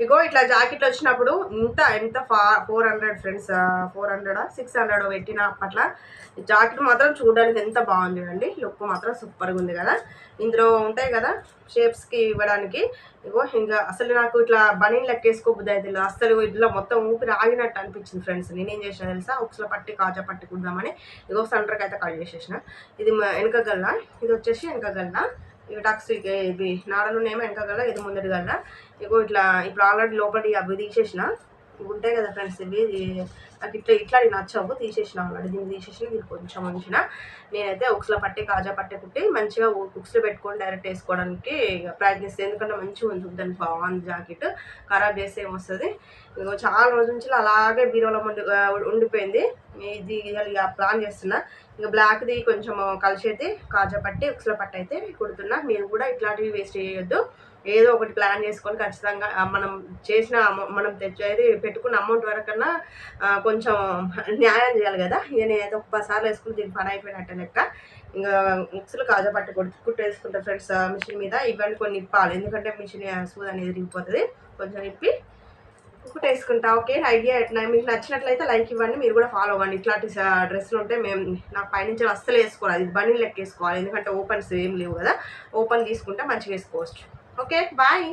ఇగో ఇట్లా జాకెట్లు వచ్చినప్పుడు ఎంత 400 ఫ్రెండ్స్, 400 పెట్టిన అప్పట్లో. జాకెట్ మాత్రం చూడడానికి ఎంత బాగుంది చూడండి, లుక్ మాత్రం సూపర్గా ఉంది కదా. ఇందులో ఉంటాయి కదా షేప్స్కి ఇవ్వడానికి. ఇగో ఇంకా అసలు నాకు ఇట్లా బనీన్ లెక్క వేసుకోబుద్ది అయితే అసలు ఇట్లా మొత్తం ఊపిరి ఆగినట్టు అనిపించింది ఫ్రెండ్స్. నేనేం చేసిన తెలుసా, ఉక్సుల పట్టి కాజా పట్టి కుడదామని ఇగో సెంటర్కి అయితే కట్ చేసేసిన. ఇది వెనక గల్ల, ఇది వచ్చేసి వెనక గల్ల. ఇవి టక్స్ ఇవి నాడలునేమో వెనక గల్ల, ఇది ముందటి గల్ల. ఇగో ఇట్లా ఇప్పుడు ఆల్రెడీ లోపలి అవి తీసేసిన. ఇవి ఉంటాయి కదా ఫ్రెండ్స్, ఇవి నాకు ఇట్లా నచ్చవు, తీసేసిన ఆల్రెడీ. దీన్ని తీసేసి దీన్ని కొంచెం ఉంచిన. నేనైతే ఉక్సుల పట్టి కాజా పట్టి కుట్టి మంచిగా ఉక్సులు పెట్టుకొని డైరెక్ట్ వేసుకోవడానికి ప్రయత్నిస్తాను, ఎందుకంటే మంచిగా ఉంది చూద్దానికి, బాగుంది జాకెట్. ఖరాబ్ చేస్తే ఏమొస్తుంది. ఇగో చాలా రోజుల నుంచి అలాగే బీరోలో ఉండిపోయింది. ఇది ఇక ప్లాన్ చేస్తున్నా. ఇక బ్లాక్ది కొంచెం కలిసేది కాజా పట్టి ఉక్సుల పట్టి అయితే కుడుతున్నా. మీరు కూడా ఇట్లాంటివి వేస్ట్ చేయొద్దు, ఏదో ఒకటి ప్లాన్ చేసుకొని ఖచ్చితంగా మనం తెచ్చేది పెట్టుకున్న అమౌంట్ వరకన్నా కొంచెం న్యాయం చేయాలి కదా. ఇక నేనైతే ఒక 10 సార్లు వేసుకుని దీనికి పని అయిపోయినట్టే లెక్క. ఇంకా మిక్సీలో కాజా పట్టి కుట్టేసుకుంటారు ఫ్రెండ్స్ మిషన్ మీద. ఇవన్నీ కొన్ని ఇప్పాలి, ఎందుకంటే మిషన్ సూది అనేది ఇరిగిపోతుంది. కొంచెం ఇప్పి కుట్టేసుకుంటా. ఓకే, ఐడియా ఎట్లా మీకు నచ్చినట్లయితే లైక్ ఇవ్వండి, మీరు కూడా ఫాలో అవ్వండి. ఇట్లాంటి డ్రెస్సులు ఉంటే నాకు పైనుంచి అస్సలు వేసుకోవాలి, ఇది బన్నీ లెక్క వేసుకోవాలి, ఎందుకంటే ఓపెన్స్ ఏం లేవు కదా. ఓపెన్ తీసుకుంటే మంచిగా వేసుకోవచ్చు. Okay, bye.